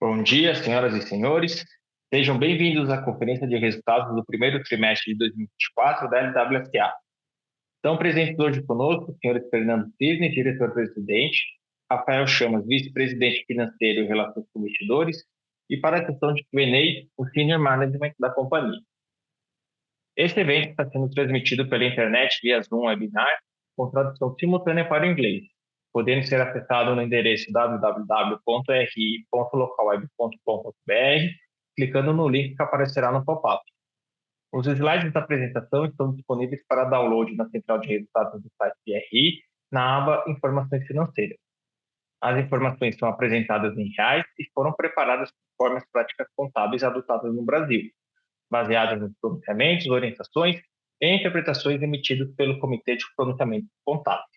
Bom dia, senhoras e senhores. Sejam bem-vindos à conferência de resultados do primeiro trimestre de 2024 da LWSA. Estão presentes hoje conosco o senhor Fernando Cisne, diretor-presidente, Rafael Chamas, vice-presidente financeiro e relações com investidores, e para a sessão de Q&A, o senior management da companhia. Este evento está sendo transmitido pela internet via Zoom Webinar, com tradução simultânea para o inglês, podendo ser acessado no endereço www.ri.localweb.com.br, clicando no link que aparecerá no pop-up. Os slides da apresentação estão disponíveis para download na central de resultados do site de RI, na aba Informações Financeiras. As informações são apresentadas em reais e foram preparadas conforme as práticas contábeis adotadas no Brasil, baseadas nos pronunciamentos, orientações e interpretações emitidas pelo Comitê de Pronunciamentos Contábeis.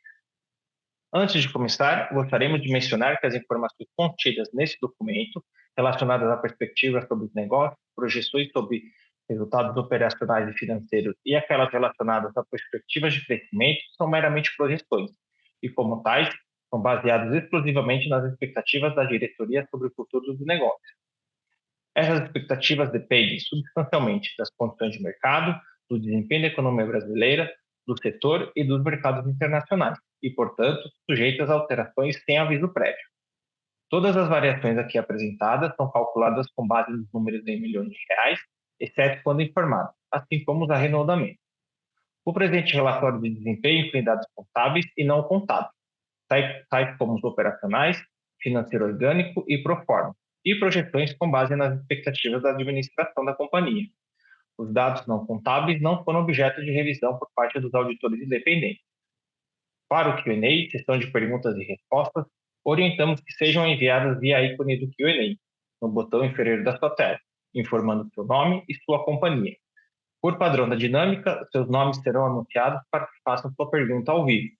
Antes de começar, gostaríamos de mencionar que as informações contidas nesse documento, relacionadas a perspectivas sobre os negócios, projeções sobre resultados operacionais e financeiros e aquelas relacionadas a perspectivas de crescimento, são meramente projeções e, como tais, são baseadas exclusivamente nas expectativas da diretoria sobre o futuro dos negócios. Essas expectativas dependem substancialmente das condições de mercado, do desempenho da economia brasileira, do setor e dos mercados internacionais, e, portanto, sujeitas a alterações sem aviso prévio. Todas as variações aqui apresentadas são calculadas com base nos números em milhões de reais, exceto quando informados, assim como os arredondamentos. O presente relatório de desempenho inclui dados contábeis e não contábeis, tais como os operacionais, financeiro orgânico e pro forma, e projeções com base nas expectativas da administração da companhia. Os dados não contábeis não foram objeto de revisão por parte dos auditores independentes. Para o Q&A, sessão de perguntas e respostas, orientamos que sejam enviadas via ícone do Q&A, no botão inferior da sua tela, informando seu nome e sua companhia. Por padrão da dinâmica, seus nomes serão anunciados para que façam sua pergunta ao vivo.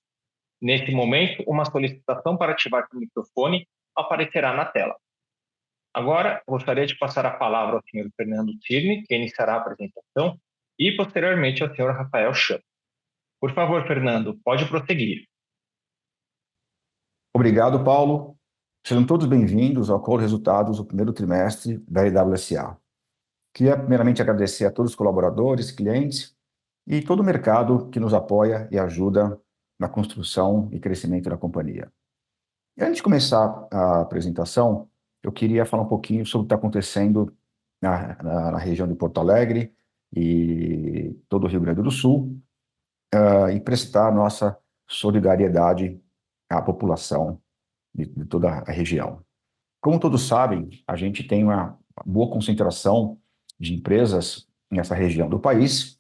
Nesse momento, uma solicitação para ativar o microfone aparecerá na tela. Agora, gostaria de passar a palavra ao senhor Fernando Cisne, que iniciará a apresentação, e posteriormente ao senhor Rafael Chamas. Por favor, Fernando, pode prosseguir. Obrigado, Paulo. Sejam todos bem-vindos ao call de resultados do primeiro trimestre da LWSA. Queria primeiramente agradecer a todos os colaboradores, clientes e todo o mercado que nos apoia e ajuda na construção e crescimento da companhia. E antes de começar a apresentação, eu queria falar um pouquinho sobre o que está acontecendo na região de Porto Alegre e todo o Rio Grande do Sul, e prestar nossa solidariedade à população de toda a região. Como todos sabem, a gente tem uma boa concentração de empresas nessa região do país,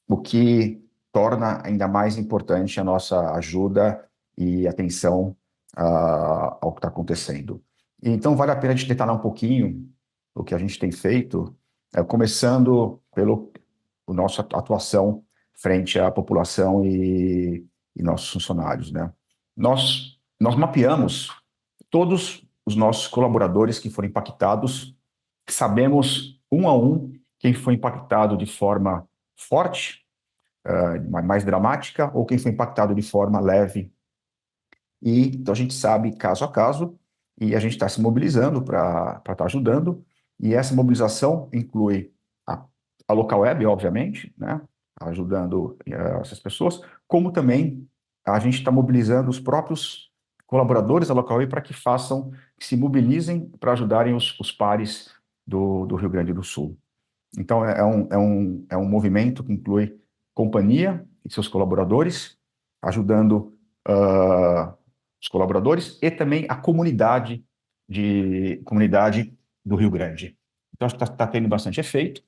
o que torna ainda mais importante a nossa ajuda e atenção ao que está acontecendo. Então, vale a pena a gente detalhar um pouquinho o que a gente tem feito, começando pela nossa atuação frente à população e nossos funcionários, né? Nós mapeamos todos os nossos colaboradores que foram impactados, sabemos um a um quem foi impactado de forma forte, mais dramática, ou quem foi impactado de forma leve. E então a gente sabe caso a caso, e a gente está se mobilizando para estar ajudando, e essa mobilização inclui a local web, obviamente, né, ajudando essas pessoas, como também a gente está mobilizando os próprios colaboradores da local web para que se mobilizem para ajudarem os pares do Rio Grande do Sul. Então, é um movimento que inclui companhia e seus colaboradores, ajudando os colaboradores e também a comunidade do Rio Grande. Então, acho que está tendo bastante efeito.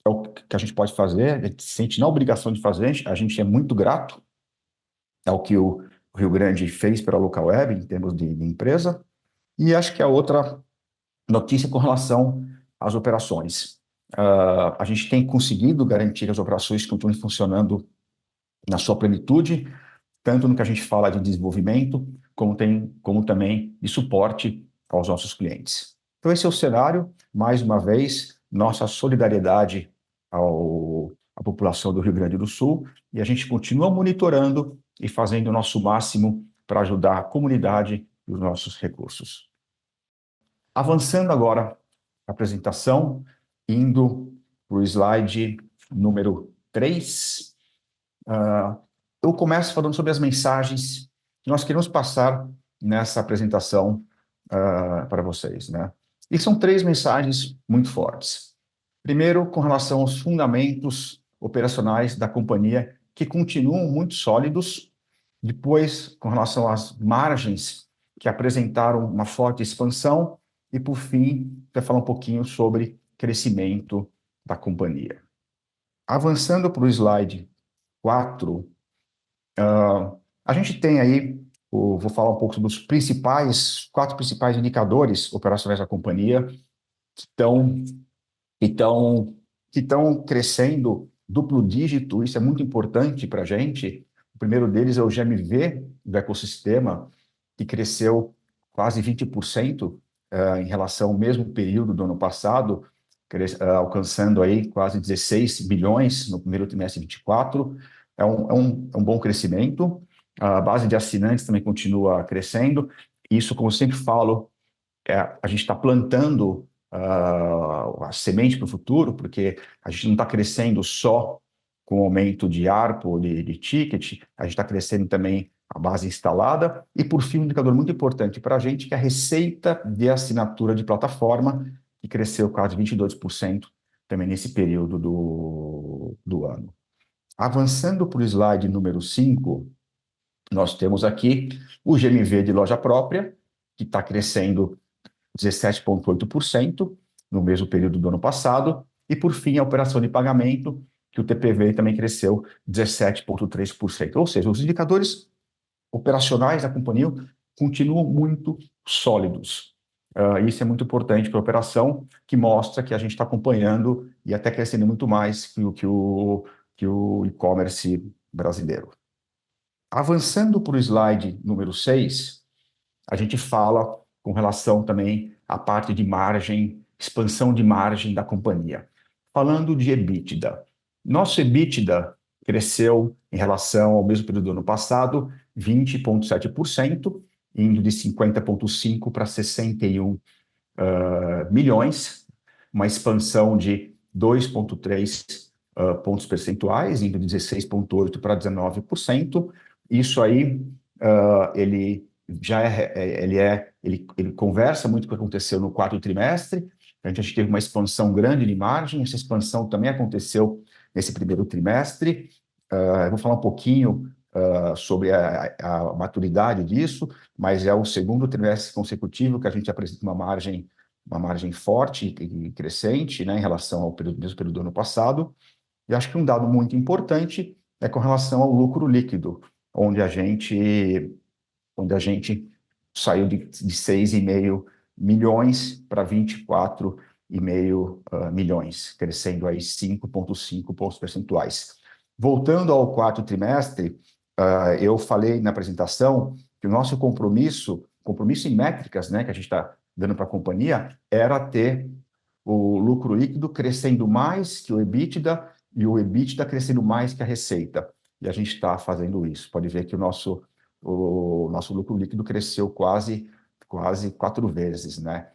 É o que a gente pode fazer, a gente se sente na obrigação de fazer, a gente é muito grato ao que o Rio Grande fez pela local web, em termos de empresa, e acho que a outra notícia com relação às operações. A gente tem conseguido garantir que as operações continuem funcionando na sua plenitude, tanto no que a gente fala de desenvolvimento, como também de suporte aos nossos clientes. Então, esse é o cenário. Mais uma vez, nossa solidariedade à população do Rio Grande do Sul, e a gente continua monitorando e fazendo o nosso máximo para ajudar a comunidade e os nossos recursos. Avançando agora a apresentação, indo para o slide número 3, eu começo falando sobre as mensagens que nós queremos passar nessa apresentação para vocês, né? E são 3 mensagens muito fortes. Primeiro, com relação aos fundamentos operacionais da companhia, que continuam muito sólidos. Depois, com relação às margens, que apresentaram uma forte expansão. E, por fim, vai falar um pouquinho sobre crescimento da companhia. Avançando para o slide 4, a gente tem aí, vou falar um pouco dos 4 principais indicadores operacionais da companhia, que estão que estão que estão crescendo duplo dígito. Isso é muito importante para a gente. O primeiro deles é o GMV do ecossistema, que cresceu quase 20% em relação ao mesmo período do ano passado, alcançando aí quase 16 bilhões no primeiro trimestre de 24. É um bom crescimento. A base de assinantes também continua crescendo. Isso, como eu sempre falo, a gente está plantando a semente para o futuro, porque a gente não está crescendo só com o aumento de ARPU, de ticket, a gente está crescendo também a base instalada. E, por fim, um indicador muito importante para a gente, que é a receita de assinatura de plataforma, que cresceu quase 22% também nesse período do ano. Avançando para o slide número 5, nós temos aqui o GMV de loja própria, que está crescendo 17,8% no mesmo período do ano passado. E, por fim, a operação de pagamento, que o TPV também cresceu 17,3%. Ou seja, os indicadores operacionais da companhia continuam muito sólidos. Isso é muito importante para a operação, que mostra que a gente está acompanhando e até crescendo muito mais que o e-commerce brasileiro. Avançando para o slide número 6, a gente fala com relação também à parte de margem, expansão de margem da companhia. Falando de EBITDA. Nosso EBITDA cresceu em relação ao mesmo período do ano passado, 20,7%, indo de 50,5 para 61 milhões, uma expansão de 2,3 pontos percentuais, indo de 16,8 para 19%. Isso aí, ele já ele conversa muito com o que aconteceu no 4º trimestre. A gente teve uma expansão grande de margem, essa expansão também aconteceu nesse 1º trimestre. Eu vou falar um pouquinho sobre a maturidade disso, mas é o 2º trimestre consecutivo que a gente apresenta uma margem forte e crescente, né, em relação ao mesmo período do ano passado. E acho que um dado muito importante é com relação ao lucro líquido, onde a gente saiu de 6,5 milhões para 24,5 milhões, crescendo aí 5,5 pontos percentuais. Voltando ao 4º trimestre, eu falei na apresentação que o nosso compromisso em métricas, né, que a gente está dando para a companhia, era ter o lucro líquido crescendo mais que o EBITDA e o EBITDA crescendo mais que a receita. E a gente está fazendo isso. Pode ver que o nosso lucro líquido cresceu quase 4 vezes, né?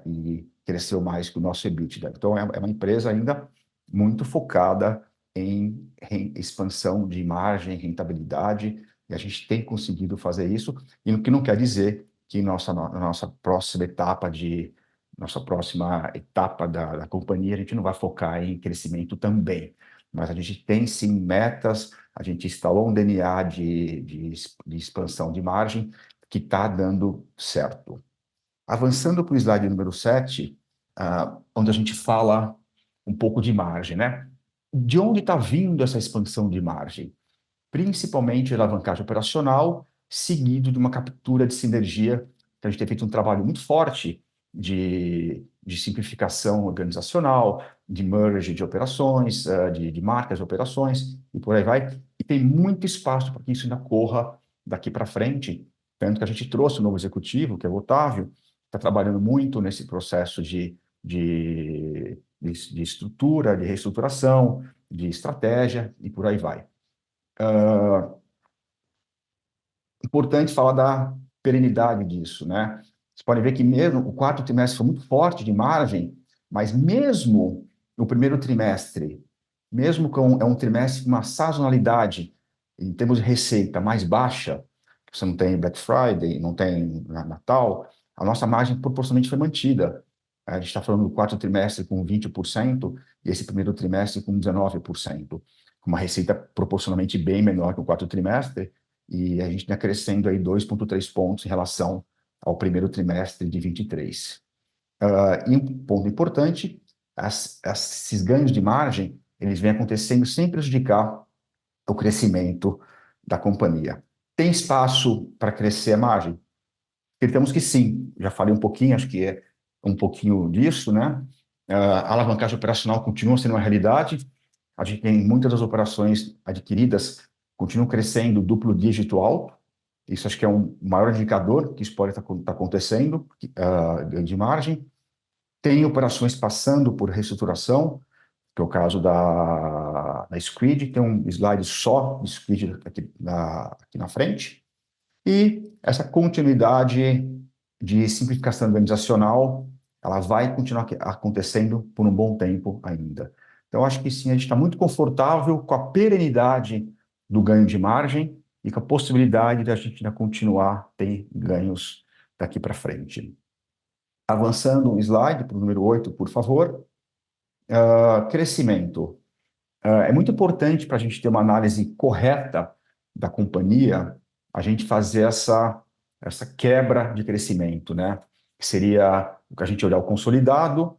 E cresceu mais que o nosso EBITDA. Então, é uma empresa ainda muito focada em expansão de margem, rentabilidade, e a gente tem conseguido fazer isso, e o que não quer dizer que nossa próxima etapa da companhia, a gente não vai focar em crescimento também. Mas a gente tem, sim, metas, a gente instalou um DNA de expansão de margem que está dando certo. Avançando para o slide número 7, onde a gente fala um pouco de margem, né? De onde está vindo essa expansão de margem? Principalmente a alavancagem operacional, seguido de uma captura de sinergia, que a gente tem feito um trabalho muito forte de simplificação organizacional, de merge de operações, de marcas de operações, e por aí vai. E tem muito espaço para que isso ainda corra daqui para frente, tanto que a gente trouxe o novo executivo, que é o Otávio, está trabalhando muito nesse processo de estrutura, de reestruturação, de estratégia, e por aí vai. Importante falar da perenidade disso, né? Vocês podem ver que mesmo o quarto trimestre foi muito forte de margem, mas mesmo no primeiro trimestre, mesmo com um trimestre com uma sazonalidade em termos de receita mais baixa, você não tem Black Friday, não tem Natal, a nossa margem proporcionalmente foi mantida. A gente está falando do quarto trimestre com 20% e esse primeiro trimestre com 19%, com uma receita proporcionalmente bem menor que o quarto trimestre, e a gente está crescendo aí 2,3 pontos em relação ao primeiro trimestre de 23. E um ponto importante, esses ganhos de margem, eles vêm acontecendo sem prejudicar o crescimento da companhia. Tem espaço para crescer a margem? Acreditamos que sim. Já falei um pouquinho, acho que é um pouquinho disso, né? A alavancagem operacional continua sendo uma realidade. A gente tem muitas das operações adquiridas continuam crescendo duplo dígito alto. Isso acho que é um maior indicador que isso pode estar acontecendo, ganho de margem. Tem operações passando por reestruturação, que é o caso da Squid, tem um slide só de Squid aqui na frente. E essa continuidade de simplificação organizacional, ela vai continuar acontecendo por um bom tempo ainda. Então, acho que sim, a gente está muito confortável com a perenidade do ganho de margem e com a possibilidade de a gente ainda continuar a ter ganhos daqui para frente. Avançando um slide para o número 8, por favor. Crescimento. É muito importante para a gente ter uma análise correta da companhia, a gente fazer essa quebra de crescimento, né? Que seria o que a gente olhar o consolidado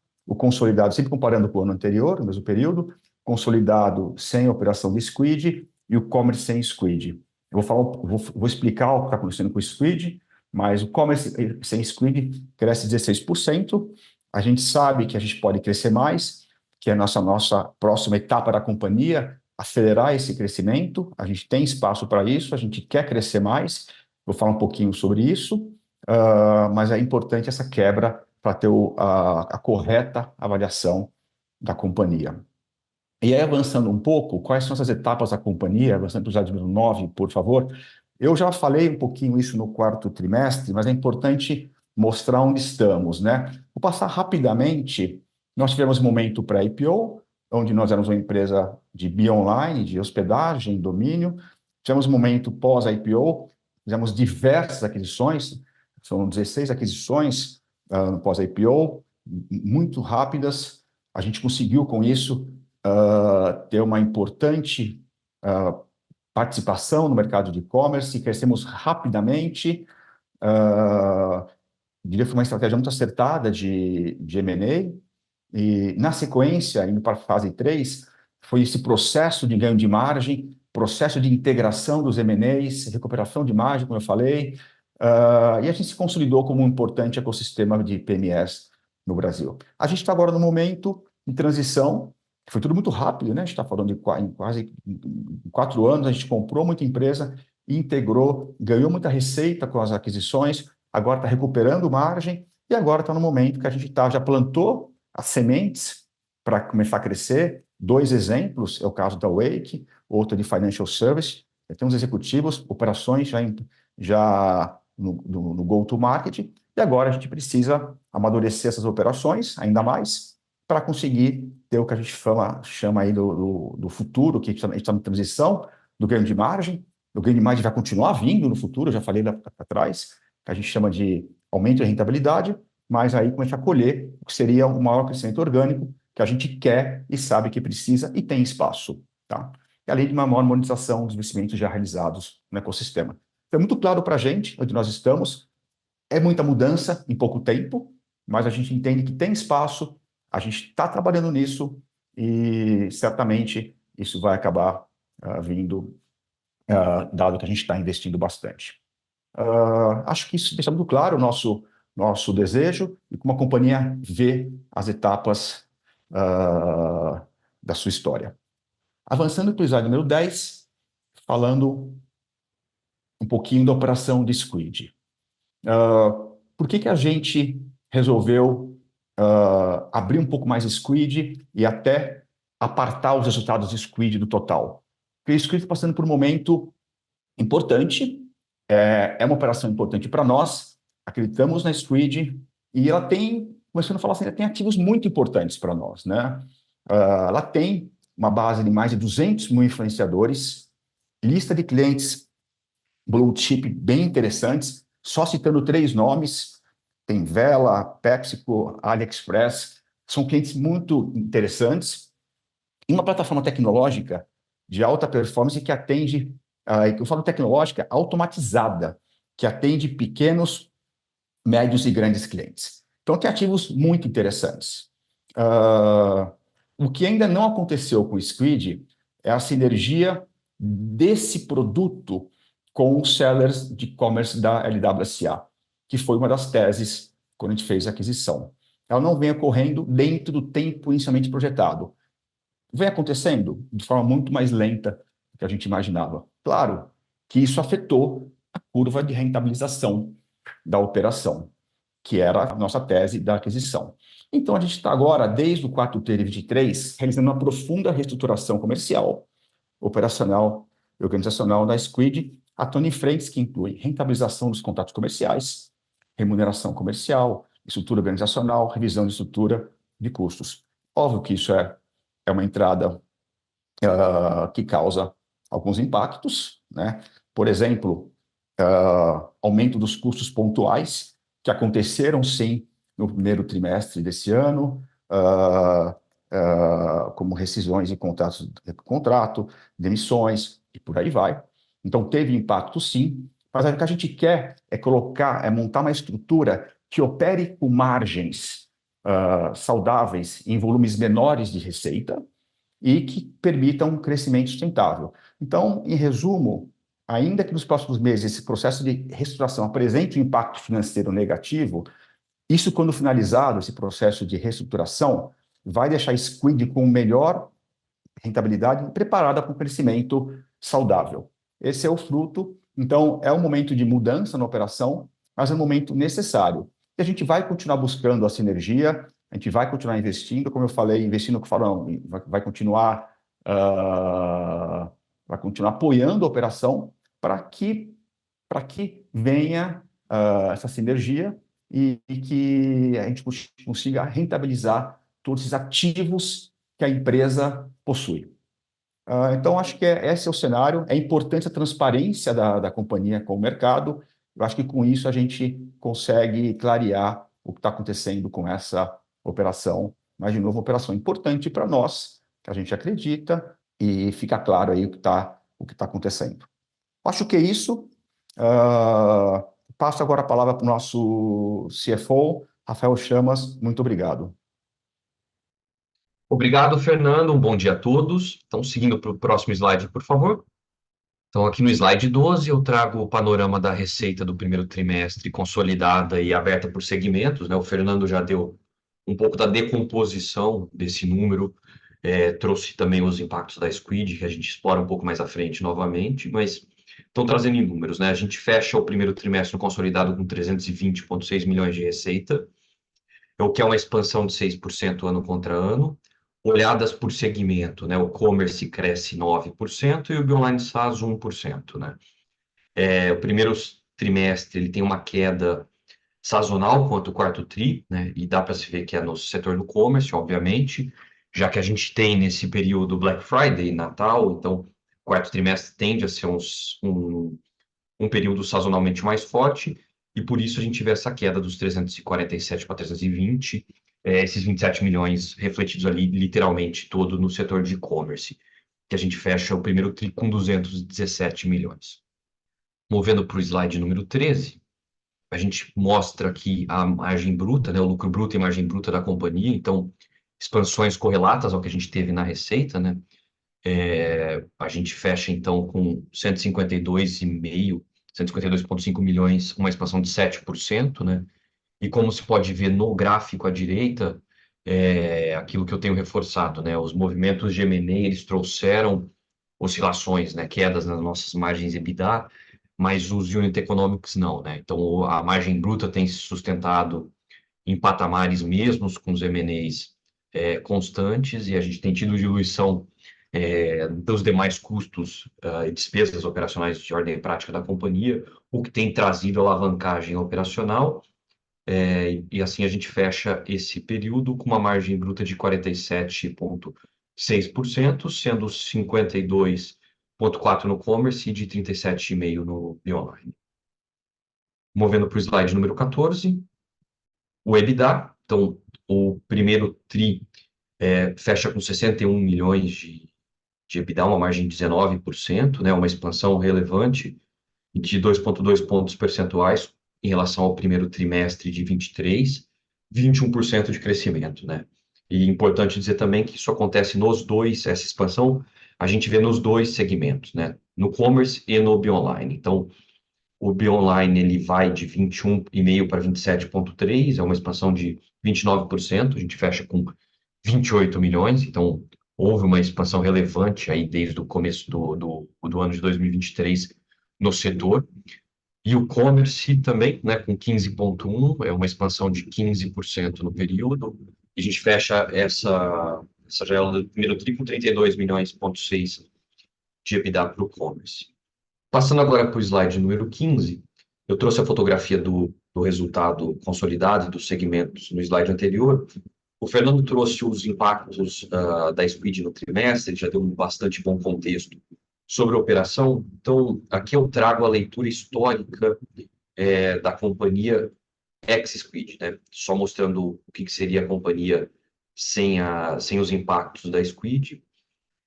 sempre comparando com o ano anterior, no mesmo período, consolidado sem operação de Squid e o commerce sem Squid. Eu vou explicar o que está acontecendo com o Squid, mas o commerce sem Squid cresce 16%. A gente sabe que a gente pode crescer mais, que é a nossa próxima etapa da companhia, acelerar esse crescimento. A gente tem espaço para isso, a gente quer crescer mais. Vou falar um pouquinho sobre isso, mas é importante essa quebra para ter a correta avaliação da companhia. E aí, avançando um pouco, quais são essas etapas da companhia? Avançando para o slide número 9, por favor. Eu já falei um pouquinho isso no quarto trimestre, mas é importante mostrar onde estamos, né? Vou passar rapidamente. Nós tivemos um momento pré-IPO, onde nós éramos uma empresa de B-Online, de hospedagem, domínio. Tivemos um momento pós-IPO, fizemos diversas aquisições, são 16 aquisições no pós-IPO, muito rápidas. A gente conseguiu, com isso, ter uma importante participação no mercado de e-commerce, crescemos rapidamente. Diria que foi uma estratégia muito acertada de M&A, e na sequência, indo para a fase 3, foi esse processo de ganho de margem, processo de integração dos M&As, recuperação de margem, como eu falei, e a gente se consolidou como um importante ecossistema de PMS no Brasil. A gente está agora no momento de transição, foi tudo muito rápido, né? A gente está falando de quase 4 anos, a gente comprou muita empresa, integrou, ganhou muita receita com as aquisições, agora está recuperando margem, e agora está no momento que a gente já plantou as sementes para começar a crescer. 2 exemplos, é o caso da Wake, outro de Financial Service. Temos executivos, operações já no go-to-market, e agora a gente precisa amadurecer essas operações ainda mais para conseguir ter o que a gente chama aí do futuro, que a gente está na transição do ganho de margem. O ganho de margem vai continuar vindo no futuro, eu já falei lá atrás, que a gente chama de aumento de rentabilidade, mas aí começa a colher o que seria o maior crescimento orgânico que a gente quer e sabe que precisa e tem espaço, tá? E além de uma maior monetização dos investimentos já realizados no ecossistema. Então, é muito claro para a gente onde nós estamos, é muita mudança em pouco tempo, mas a gente entende que tem espaço, a gente está trabalhando nisso e certamente isso vai acabar vindo, dado que a gente está investindo bastante. Acho que isso deixa muito claro o nosso desejo e como a companhia vê as etapas da sua história. Avançando para o slide número 10, falando um pouquinho da operação de Squid. Por que a gente resolveu abrir um pouco mais Squid e até apartar os resultados de Squid do total? Porque o Squid está passando por um momento importante, é uma operação importante para nós, acreditamos na Squid e ela tem, começando a falar assim, ela tem ativos muito importantes para nós, né? Ela tem uma base de mais de 200 mil influenciadores, lista de clientes blue chip bem interessantes, só citando 3 nomes, tem Vela, PepsiCo, AliExpress, são clientes muito interessantes, e uma plataforma tecnológica de alta performance que atende, eu falo tecnológica, automatizada, que atende pequenos, médios e grandes clientes. Então, tem ativos muito interessantes. O que ainda não aconteceu com o Squid é a sinergia desse produto com os sellers de e-commerce da LWSA, que foi uma das teses quando a gente fez a aquisição. Ela não vem ocorrendo dentro do tempo inicialmente projetado. Vem acontecendo de forma muito mais lenta do que a gente imaginava. Claro que isso afetou a curva de rentabilização da operação, que era a nossa tese da aquisição. Então, a gente está agora, desde o 4T de 23, realizando uma profunda reestruturação comercial, operacional e organizacional da Squid, atuando em frentes que incluem rentabilização dos contratos comerciais, remuneração comercial, estrutura organizacional, revisão de estrutura de custos. Óbvio que isso é uma entrada que causa alguns impactos, né? Por exemplo, aumento dos custos pontuais, que aconteceram sim no primeiro trimestre desse ano, como rescisões de contrato, demissões e por aí vai. Então, teve impacto sim, mas o que a gente quer é montar uma estrutura que opere com margens saudáveis em volumes menores de receita, e que permitam um crescimento sustentável. Então, em resumo, ainda que nos próximos meses esse processo de reestruturação apresente um impacto financeiro negativo, isso, quando finalizado esse processo de reestruturação, vai deixar a Squid com melhor rentabilidade preparada para um crescimento saudável. Esse é o fruto. Então, é um momento de mudança na operação, mas é um momento necessário. E a gente vai continuar buscando a sinergia, a gente vai continuar investindo, como eu falei, investindo, vai continuar, vai continuar apoiando a operação para que venha essa sinergia e que a gente consiga rentabilizar todos esses ativos que a empresa possui. Então, acho que esse é o cenário. É importante a transparência da companhia com o mercado. Eu acho que com isso a gente consegue clarear o que está acontecendo com essa operação. Mas, de novo, uma operação importante para nós, que a gente acredita, e fica claro aí o que tá acontecendo. Acho que é isso. Passo agora a palavra para o nosso CFO, Rafael Chamas. Muito obrigado. Obrigado, Fernando. Um bom dia a todos. Então, seguindo para o próximo slide, por favor. Então, aqui no slide 12, eu trago o panorama da receita do primeiro trimestre consolidada e aberta por segmentos, né? O Fernando já deu um pouco da decomposição desse número, trouxe também os impactos da Squid, que a gente explora um pouco mais à frente novamente, mas estão trazendo em números, né? A gente fecha o primeiro trimestre no consolidado com 320,6 milhões de receita, o que é uma expansão de 6% ano contra ano. Olhadas por segmento, né? O e-commerce cresce 9% e o Bionline SaaS 1%, né? O primeiro trimestre ele tem uma queda sazonal quanto o quarto tri, né? E dá para se ver que é no setor do e-commerce, obviamente, já que a gente tem nesse período Black Friday, Natal, então o quarto trimestre tende a ser um período sazonalmente mais forte, e por isso a gente vê essa queda dos 347 para 320, esses 27 milhões refletidos ali literalmente todo no setor de e-commerce, que a gente fecha o primeiro tri com 217 milhões. Movendo para o slide número 13, a gente mostra aqui a margem bruta, né, o lucro bruto e margem bruta da companhia, então expansões correlatas ao que a gente teve na receita, né? A gente fecha então com 152,5 milhões, uma expansão de 7%, né? E como se pode ver no gráfico à direita, aquilo que eu tenho reforçado, né? Os movimentos de M&A, eles trouxeram oscilações, né? Quedas nas nossas margens EBITDA, mas os unit economics não, né? Então, a margem bruta tem se sustentado em patamares mesmos com os M&As constantes, e a gente tem tido diluição dos demais custos e despesas operacionais de ordem prática da companhia, o que tem trazido alavancagem operacional, e assim a gente fecha esse período com uma margem bruta de 47,6%, sendo 52,4% no commerce e de 37,5% no online. Movendo para o slide número 14, o EBITDA. Então, o primeiro TRI fecha com 61 milhões de EBITDA, uma margem de 19%, né, uma expansão relevante de 2,2 pontos percentuais em relação ao primeiro trimestre de 23, 21% de crescimento, né? E importante dizer também que isso acontece essa expansão, a gente vê nos dois segmentos, né? No commerce e no Bionline. Então, o Bionline ele vai de 21,5 para 27,3, é uma expansão de 29%, a gente fecha com 28 milhões, então houve uma expansão relevante aí desde o começo do ano de 2023 no setor. E o commerce também, né, com 15,1, é uma expansão de 15% no período, e a gente fecha essa janela do primeiro TRI com 32 milhões,6 de EBITDA para o commerce. Passando agora para o slide número 15, eu trouxe a fotografia do resultado consolidado dos segmentos no slide anterior. O Fernando trouxe os impactos da Squid no trimestre, já deu um bastante bom contexto sobre a operação. Então, aqui eu trago a leitura histórica da companhia ex-Squid, né? Só mostrando o que seria a companhia sem os impactos da Squid.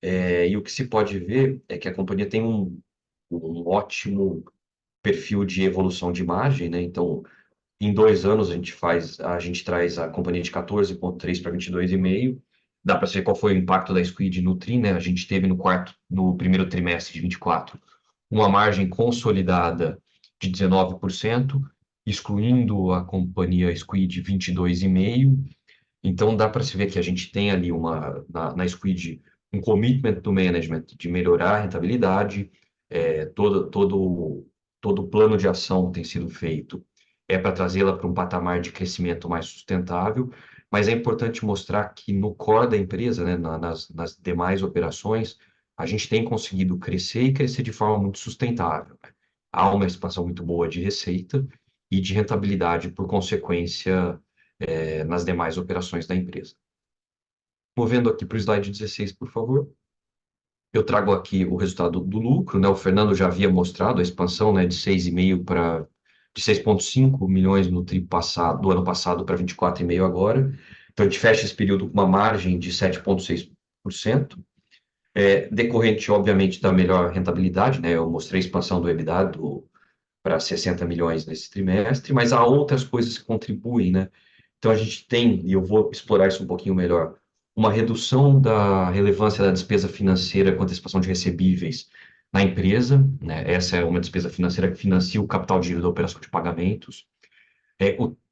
E o que se pode ver é que a companhia tem um ótimo perfil de evolução de margem, né? Então, em 2 anos a gente traz a companhia de 14,3 para 22,5. Dá para saber qual foi o impacto da Squid no TRI, né? A gente teve no primeiro trimestre de 24 uma margem consolidada de 19%, excluindo a companhia Squid 22,5%. Então dá para se ver que a gente tem ali na Squid um commitment do management de melhorar a rentabilidade, todo o plano de ação tem sido feito para trazê-la para um patamar de crescimento mais sustentável, mas é importante mostrar que no core da empresa, né, nas demais operações, a gente tem conseguido crescer e crescer de forma muito sustentável, né? Há uma expansão muito boa de receita e de rentabilidade, por consequência, nas demais operações da empresa. Movendo aqui para o slide 16, por favor. Eu trago aqui o resultado do lucro, né? O Fernando já havia mostrado a expansão, né, de 6,5 milhões no TRI do ano passado para 24,5 agora. Então, a gente fecha esse período com uma margem de 7,6%, decorrente, obviamente, da melhor rentabilidade, né? Eu mostrei a expansão do EBITDA para 60 milhões nesse trimestre, mas há outras coisas que contribuem, né? Então, a gente tem, e eu vou explorar isso um pouquinho melhor, uma redução da relevância da despesa financeira com antecipação de recebíveis na empresa, né? Essa é uma despesa financeira que financia o capital de giro da operação de pagamentos.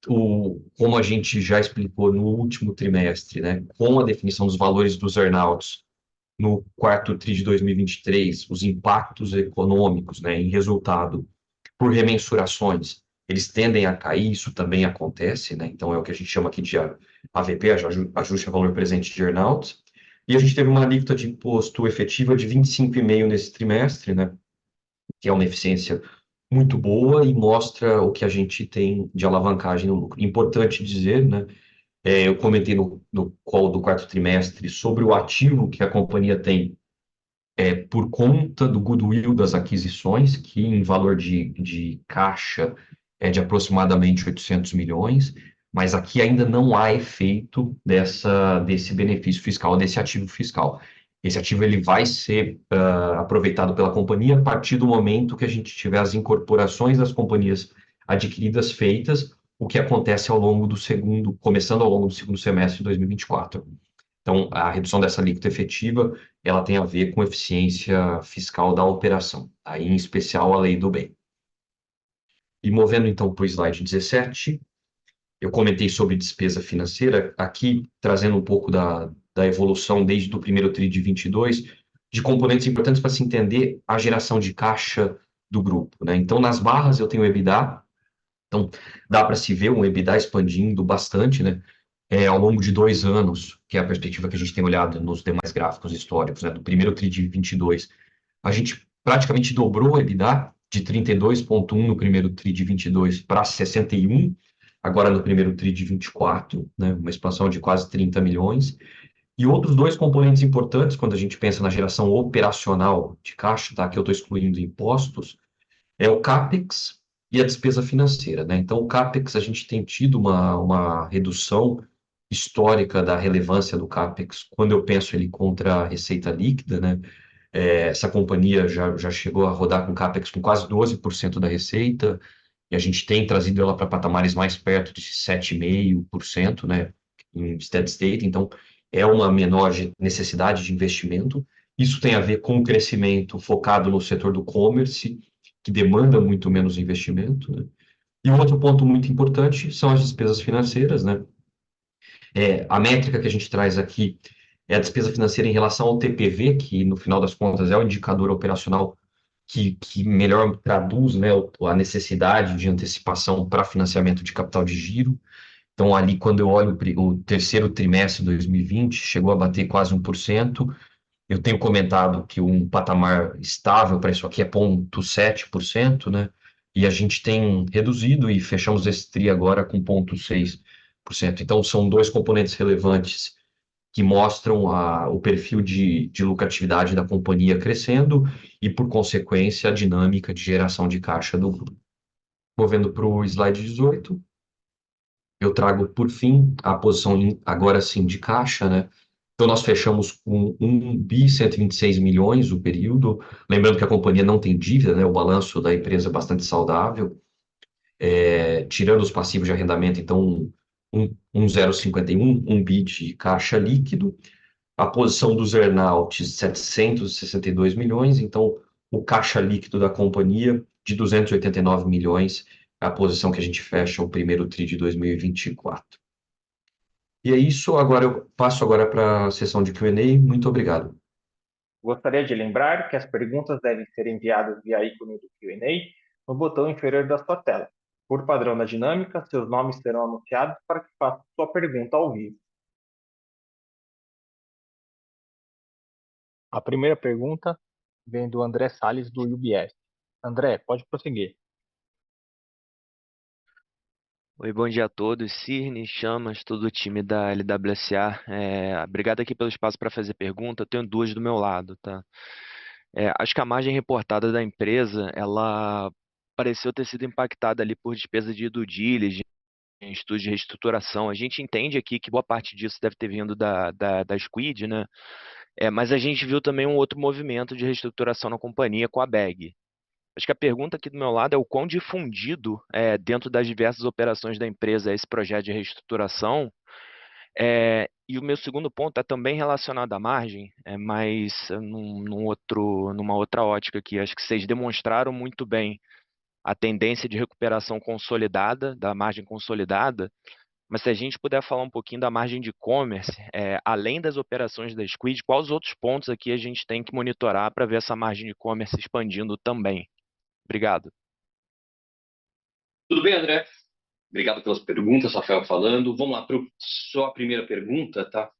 Como a gente já explicou no último trimestre, né? Com a definição dos valores dos earnouts no quarto TRI de 2023, os impactos econômicos, né, em resultado por remensurações, eles tendem a cair, isso também acontece, né? Então é o que a gente chama aqui de AVP, ajuste a valor presente de earnout. E a gente teve uma alíquota de imposto efetiva de 25,5% nesse trimestre, né? Que é uma eficiência muito boa e mostra o que a gente tem de alavancagem no lucro. Importante dizer, né? Eu comentei no call do quarto trimestre sobre o ativo que a companhia tem por conta do goodwill das aquisições, que em valor de caixa é de aproximadamente 800 milhões, mas aqui ainda não há efeito desse benefício fiscal, desse ativo fiscal. Esse ativo ele vai ser aproveitado pela companhia a partir do momento que a gente tiver as incorporações das companhias adquiridas feitas, o que acontece começando ao longo do segundo semestre de 2024. Então, a redução dessa alíquota efetiva, ela tem a ver com eficiência fiscal da operação, aí em especial a lei do bem. E movendo então para o slide 17, eu comentei sobre despesa financeira, aqui trazendo um pouco da evolução desde o primeiro TRI de 22, de componentes importantes para se entender a geração de caixa do grupo, né? Então, nas barras eu tenho o EBITDA, então dá para se ver um EBITDA expandindo bastante, né? ao longo de 2 anos, que é a perspectiva que a gente tem olhado nos demais gráficos históricos, né, do primeiro TRI de 22, a gente praticamente dobrou o EBITDA de 32,1 no primeiro TRI de 22 para 61, agora no primeiro TRI de 24, né, uma expansão de quase 30 milhões. E outros dois componentes importantes, quando a gente pensa na geração operacional de caixa, tá, que eu estou excluindo impostos, é o CAPEX e a despesa financeira, né? Então, o CAPEX, a gente tem tido uma redução histórica da relevância do CAPEX quando eu penso ele contra a receita líquida, né? Essa companhia já chegou a rodar com CAPEX com quase 12% da receita, e a gente tem trazido ela para patamares mais perto de 7,5%, né? Em steady state, então é uma menor necessidade de investimento. Isso tem a ver com o crescimento focado no setor do commerce, que demanda muito menos investimento, né? E um outro ponto muito importante são as despesas financeiras, né? A métrica que a gente traz aqui é a despesa financeira em relação ao TPV, que no final das contas é o indicador operacional que melhor traduz, né, a necessidade de antecipação para financiamento de capital de giro. Então, ali, quando eu olho o terceiro trimestre de 2020, chegou a bater quase 1%. Eu tenho comentado que um patamar estável para isso aqui é 0,7%, né? E a gente tem reduzido e fechamos esse TRI agora com 0,6%. Então, são dois componentes relevantes que mostram o perfil de lucratividade da companhia crescendo e, por consequência, a dinâmica de geração de caixa do grupo. Movendo para o slide 18, eu trago, por fim, a posição agora sim de caixa, né? Então, nós fechamos com 1.126 milhões o período. Lembrando que a companhia não tem dívida, né? O balanço da empresa é bastante saudável. Tirando os passivos de arrendamento, então, 1,051, 1 bi de caixa líquido. A posição dos earnouts, 762 milhões. Então, o caixa líquido da companhia, de 289 milhões, é a posição que a gente fecha o primeiro TRI de 2024. E é isso, agora eu passo agora para a sessão de Q&A. Muito obrigado. Gostaria de lembrar que as perguntas devem ser enviadas via ícone do Q&A no botão inferior da sua tela. Por padrão da dinâmica, seus nomes serão anunciados para que faça sua pergunta ao vivo. A primeira pergunta vem do André Salles, do UBS. André, pode prosseguir. Oi, bom dia a todos. Cirne, Chamas, todo o time da LWSA. Obrigado aqui pelo espaço para fazer pergunta. Eu tenho duas do meu lado, tá? Acho que a margem reportada da empresa, ela pareceu ter sido impactada ali por despesa de due diligence, em estudos de reestruturação. A gente entende aqui que boa parte disso deve ter vindo da Squid, né? Mas a gente viu também um outro movimento de reestruturação na companhia com a BEG. Acho que a pergunta aqui do meu lado é o quão difundido dentro das diversas operações da empresa é esse projeto de reestruturação. E o meu segundo ponto é também relacionado à margem, mas numa outra ótica aqui. Acho que vocês demonstraram muito bem a tendência de recuperação consolidada, da margem consolidada, mas se a gente puder falar um pouquinho da margem de e-commerce, além das operações da Squid, quais outros pontos aqui a gente tem que monitorar para ver essa margem de e-commerce expandindo também? Obrigado. Tudo bem, André? Obrigado pelas perguntas, Rafael falando. Vamos lá para só a primeira pergunta, tá?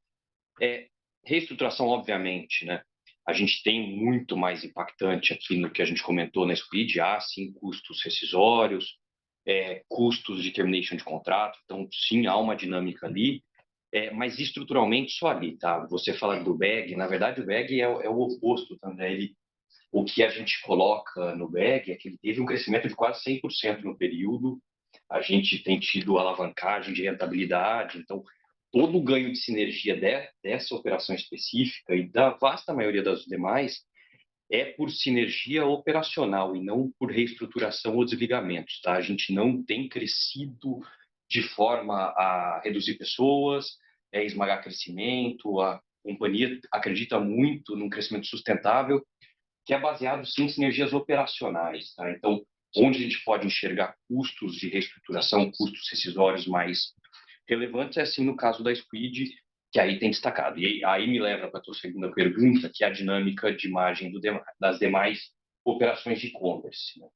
Reestruturação, obviamente, né? A gente tem muito mais impactante aqui no que a gente comentou na Squid, sim, custos rescisórios, custos de termination de contrato, então sim, há uma dinâmica ali, mas estruturalmente só ali, tá? Você fala do BEG, na verdade o BEG é o oposto, tá, né? O que a gente coloca no BEG é que ele teve um crescimento de quase 100% no período, a gente tem tido alavancagem de rentabilidade, então todo o ganho de sinergia dessa operação específica e da vasta maioria das demais é por sinergia operacional e não por reestruturação ou desligamentos, tá? A gente não tem crescido de forma a reduzir pessoas, esmagar crescimento, a companhia acredita muito num crescimento sustentável, que é baseado, sim, em sinergias operacionais, tá? Então, onde a gente pode enxergar custos de reestruturação, custos rescisórios mais relevantes, é assim no caso da Squid, que aí tem destacado. E aí me leva para a tua segunda pergunta, que é a dinâmica de margem das demais operações de e-commerce, né?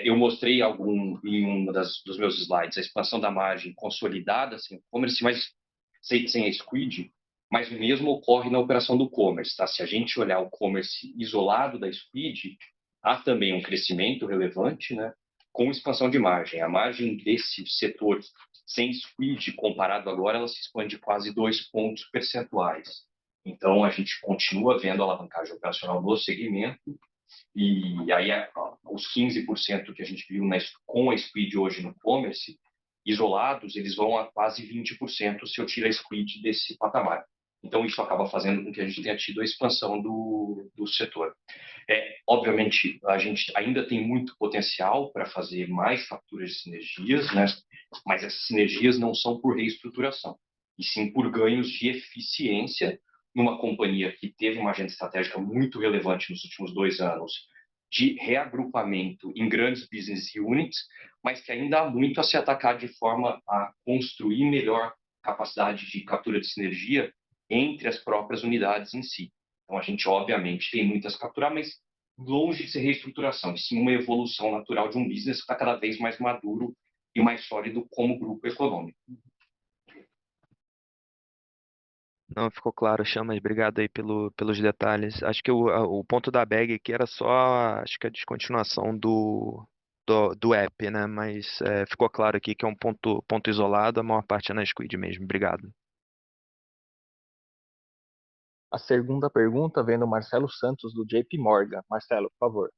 Eu mostrei em dos meus slides a expansão da margem consolidada sem e-commerce, mas sem a Squid, mas o mesmo ocorre na operação do commerce. Tá? Se a gente olhar o commerce isolado da Squid, há também um crescimento relevante, né, com expansão de margem. A margem desse setor sem Squid, comparado agora, ela se expande quase 2 pontos percentuais. Então, a gente continua vendo a alavancagem operacional no segmento, e aí os 15% que a gente viu com a Squid hoje no commerce, isolados, eles vão a quase 20% se eu tirar a Squid desse patamar. Então, isso acaba fazendo com que a gente tenha tido a expansão do setor. Obviamente, a gente ainda tem muito potencial para fazer mais capturas de sinergias, né? Mas essas sinergias não são por reestruturação, e sim por ganhos de eficiência numa companhia que teve uma agenda estratégica muito relevante nos últimos 2 anos, de reagrupamento em grandes business units, mas que ainda há muito a se atacar de forma a construir melhor capacidade de captura de sinergia entre as próprias unidades em si. Então, a gente, obviamente, tem muitas capturas, mas longe de ser reestruturação, e sim uma evolução natural de um business que está cada vez mais maduro e mais sólido como grupo econômico. Não, ficou claro, Chamas. Obrigado aí pelos detalhes. Acho que o ponto da bag aqui era só, acho que a descontinuação do app, né? Mas ficou claro aqui que é um ponto isolado, a maior parte é na Squid mesmo. Obrigado. A segunda pergunta vem do Marcelo Santos, do JP Morgan. Marcelo, por favor.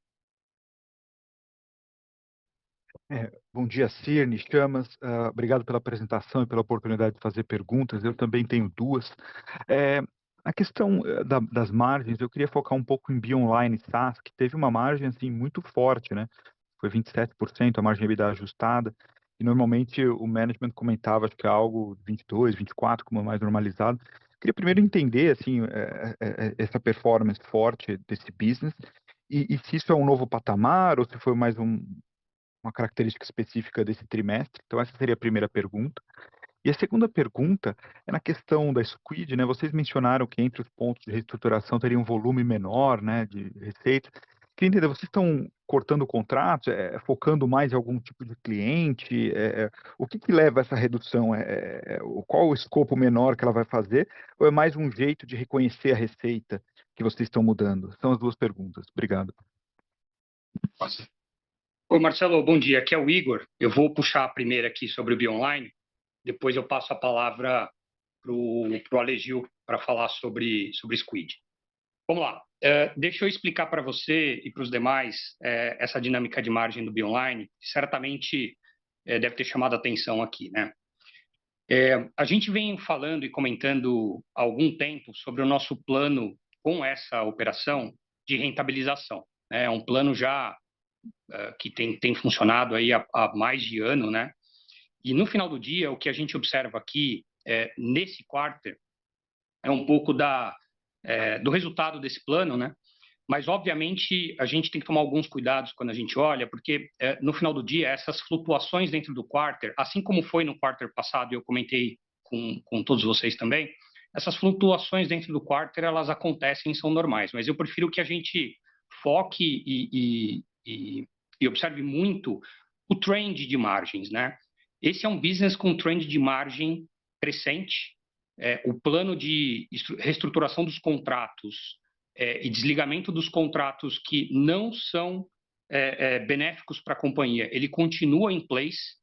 Bom dia, Cirne, Chamas. Obrigado pela apresentação e pela oportunidade de fazer perguntas. Eu também tenho duas. A questão das margens, eu queria focar um pouco em BeOnline SaaS, que teve uma margem assim, muito forte, né? Foi 27% a margem EBITDA ajustada, e normalmente o management comentava acho que é algo 22, 24, como é mais normalizado. Queria primeiro entender assim, essa performance forte desse business, e se isso é um novo patamar ou se foi mais uma característica específica desse trimestre. Então, essa seria a primeira pergunta. E a segunda pergunta é na questão da Squid, né? Vocês mencionaram que entre os pontos de reestruturação teria um volume menor, né, de receita. Queria entender, vocês estão cortando contratos, focando mais em algum tipo de cliente? O que leva a essa redução? Qual o escopo menor que ela vai fazer? Ou é mais um jeito de reconhecer a receita que vocês estão mudando? São as duas perguntas. Obrigado. Oi, Marcelo, bom dia. Aqui é o Igor. Eu vou puxar a primeira aqui sobre o BeOnline, depois eu passo a palavra para o Alegil para falar sobre Squid. Vamos lá. Deixa eu explicar para você e para os demais essa dinâmica de margem do BeOnline, que certamente deve ter chamado a atenção aqui, né? A gente vem falando e comentando há algum tempo sobre o nosso plano com essa operação de rentabilização. É um plano já que tem funcionado aí há mais de ano, né? E no final do dia, o que a gente observa aqui nesse quarter é um pouco do resultado desse plano, né? Mas, obviamente, a gente tem que tomar alguns cuidados quando a gente olha, porque no final do dia, essas flutuações dentro do quarter, assim como foi no quarter passado, e eu comentei com todos vocês também, essas flutuações dentro do quarter, elas acontecem e são normais. Mas eu prefiro que a gente foque e observe muito o trend de margens, né? Esse é um business com trend de margem crescente. O plano de reestruturação dos contratos e desligamento dos contratos que não são benéficos para a companhia, ele continua em place.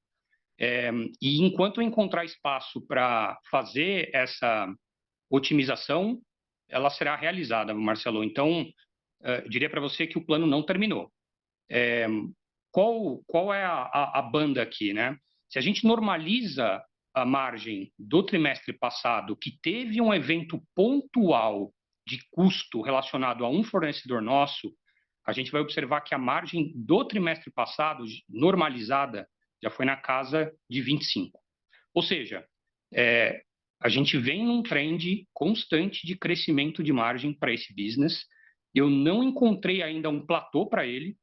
E enquanto encontrar espaço para fazer essa otimização, ela será realizada, Marcelo. Então, diria para você que o plano não terminou. Qual é a banda aqui, né? Se a gente normaliza a margem do trimestre passado, que teve um evento pontual de custo relacionado a um fornecedor nosso, a gente vai observar que a margem do trimestre passado, normalizada, já foi na casa de 25. Ou seja, a gente vem num trend constante de crescimento de margem para esse business. Eu não encontrei ainda um platô para ele.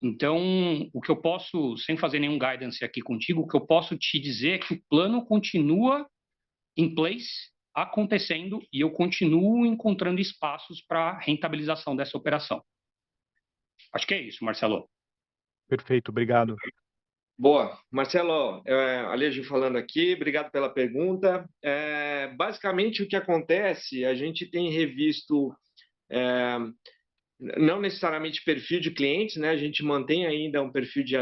Então, o que eu posso, sem fazer nenhum guidance aqui contigo, o que eu posso te dizer é que o plano continua em place, acontecendo, e eu continuo encontrando espaços para rentabilização dessa operação. Acho que é isso, Marcelo. Perfeito, obrigado. Boa. Marcelo, Alejo falando aqui, obrigado pela pergunta. Basicamente, o que acontece, a gente tem revisto, não necessariamente perfil de clientes, né? A gente mantém ainda um perfil de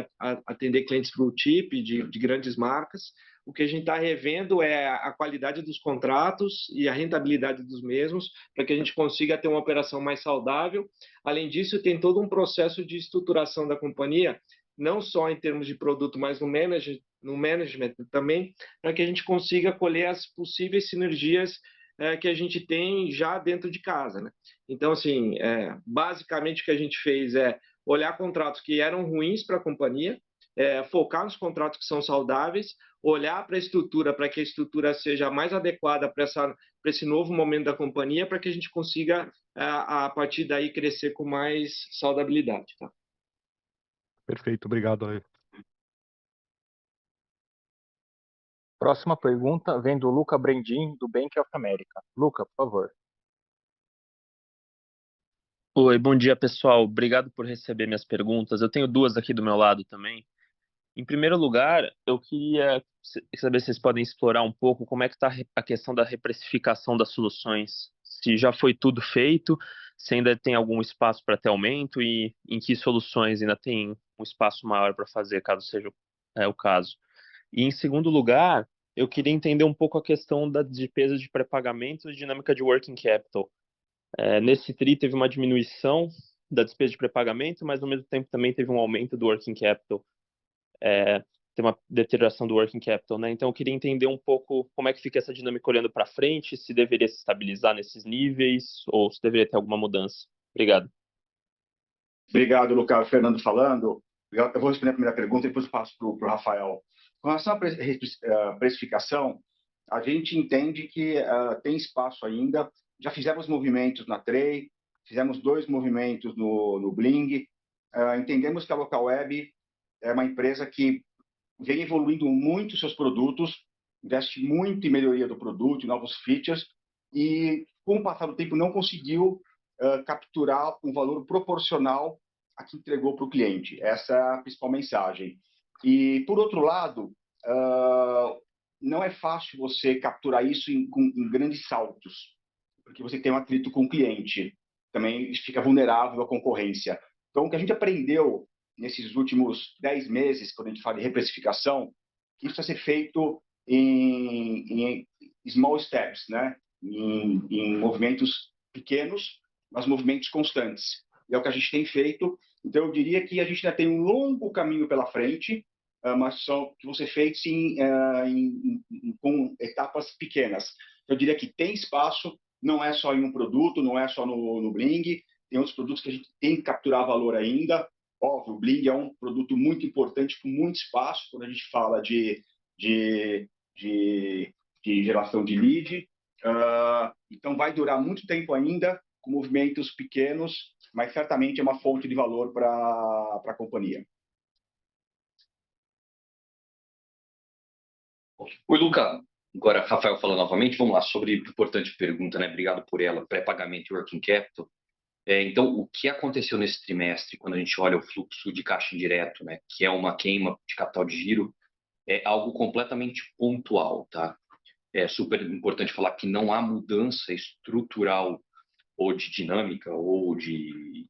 atender clientes blue chip, de grandes marcas. O que a gente está revendo é a qualidade dos contratos e a rentabilidade dos mesmos, para que a gente consiga ter uma operação mais saudável. Além disso, tem todo um processo de estruturação da companhia, não só em termos de produto, mas no management também, para que a gente consiga colher as possíveis sinergias que a gente tem já dentro de casa, né? Então, assim, basicamente o que a gente fez é olhar contratos que eram ruins para a companhia, focar nos contratos que são saudáveis, olhar para a estrutura, para que a estrutura seja mais adequada para esse novo momento da companhia, para que a gente consiga, a partir daí, crescer com mais saudabilidade. Tá? Perfeito, obrigado, Alejo. Próxima pergunta vem do Luca Brendin, do Bank of America. Luca, por favor. Oi, bom dia, pessoal. Obrigado por receber minhas perguntas. Eu tenho duas aqui do meu lado também. Em primeiro lugar, eu queria saber se vocês podem explorar um pouco como é que está a questão da reprecificação das soluções. Se já foi tudo feito, se ainda tem algum espaço para ter aumento e em que soluções ainda tem um espaço maior para fazer, caso seja o caso. E em segundo lugar, eu queria entender um pouco a questão da despesa de pré-pagamento e dinâmica de working capital. Nesse TRI teve uma diminuição da despesa de pré-pagamento, mas ao mesmo tempo também teve um aumento do working capital. Tem uma deterioração do working capital, né? Então eu queria entender um pouco como é que fica essa dinâmica olhando para frente, se deveria se estabilizar nesses níveis ou se deveria ter alguma mudança. Obrigado. Obrigado, Lucas. Fernando falando. Eu vou responder a primeira pergunta e depois passo para o Rafael. Com relação à precificação, a gente entende que tem espaço ainda. Já fizemos movimentos na Tray, fizemos 2 movimentos no Bling. Entendemos que a Local Web é uma empresa que vem evoluindo muito seus produtos, investe muito em melhoria do produto, em novos features, e com o passar do tempo não conseguiu capturar um valor proporcional a que entregou para o cliente. Essa é a principal mensagem. E, por outro lado, não é fácil você capturar isso em grandes saltos, porque você tem um atrito com o cliente, também fica vulnerável à concorrência. Então, o que a gente aprendeu nesses últimos 10 meses, quando a gente fala de reprecificação, que isso vai ser feito em small steps, né? Em movimentos pequenos, mas movimentos constantes. E é o que a gente tem feito. Então, eu diria que a gente ainda tem um longo caminho pela frente, mas só que vão ser feitos com etapas pequenas. Eu diria que tem espaço, não é só em um produto, não é só no Bling, tem outros produtos que a gente tem que capturar valor ainda. Óbvio, o Bling é um produto muito importante, com muito espaço, quando a gente fala de geração de lead. Então, vai durar muito tempo ainda, com movimentos pequenos, mas certamente é uma fonte de valor para a companhia. Oi, Luca. Agora, Rafael falando novamente, vamos lá, sobre a importante pergunta, né? Obrigado por ela, pré-pagamento e working capital. Então, o que aconteceu nesse trimestre, quando a gente olha o fluxo de caixa indireto, né? Que é uma queima de capital de giro, é algo completamente pontual, tá? É super importante falar que não há mudança estrutural ou de dinâmica ou de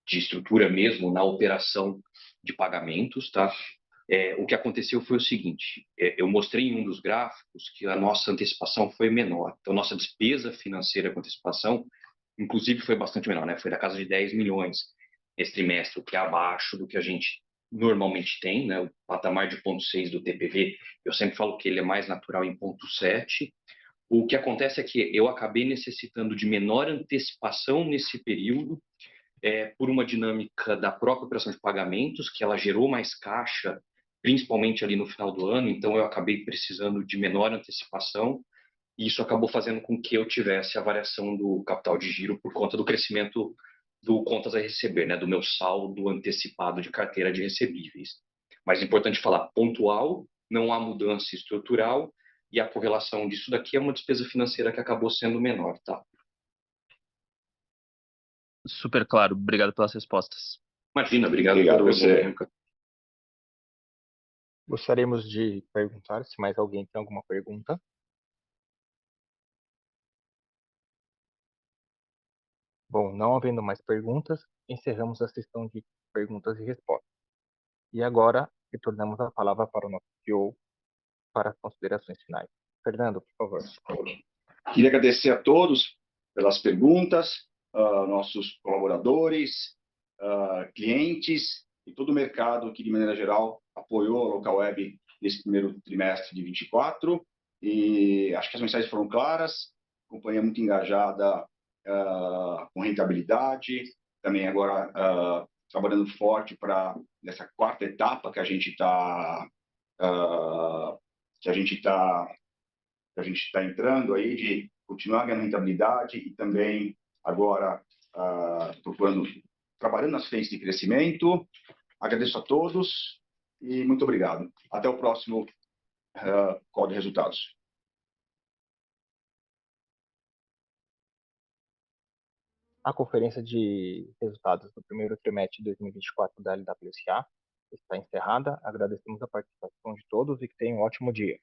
estrutura mesmo na operação de pagamentos, tá? O que aconteceu foi o seguinte, eu mostrei em um dos gráficos que a nossa antecipação foi menor. Então, nossa despesa financeira com antecipação, inclusive, foi bastante menor, né? Foi da casa de 10 milhões esse trimestre, o que é abaixo do que a gente normalmente tem, né? O patamar de 0,6 do TPV, eu sempre falo que ele é mais natural em 0,7. O que acontece é que eu acabei necessitando de menor antecipação nesse período, por uma dinâmica da própria operação de pagamentos, que ela gerou mais caixa, principalmente ali no final do ano, então eu acabei precisando de menor antecipação, e isso acabou fazendo com que eu tivesse a variação do capital de giro por conta do crescimento do contas a receber, né, do meu saldo antecipado de carteira de recebíveis. Mas é importante falar, pontual, não há mudança estrutural, e a correlação disso daqui é uma despesa financeira que acabou sendo menor, tá? Super claro. Obrigado pelas respostas. Imagina, obrigado Obrigado pelo você. Gostaríamos de perguntar se mais alguém tem alguma pergunta. Bom, não havendo mais perguntas, encerramos a sessão de perguntas e respostas. E agora, retornamos a palavra para o nosso CEO para as considerações finais. Fernando, por favor. Queria agradecer a todos pelas perguntas, nossos colaboradores, clientes e todo o mercado que, de maneira geral, apoiou a Local Web nesse primeiro trimestre de 24. E acho que as mensagens foram claras, a companhia muito engajada com rentabilidade, também agora trabalhando forte para essa quarta etapa que a gente está entrando aí, de continuar ganhando rentabilidade e também agora trabalhando nas frentes de crescimento. Agradeço a todos e muito obrigado. Até o próximo call de resultados. A conferência de resultados do primeiro trimestre de 2024 da LWSA está encerrada. Agradecemos a participação de todos e que tenham um ótimo dia.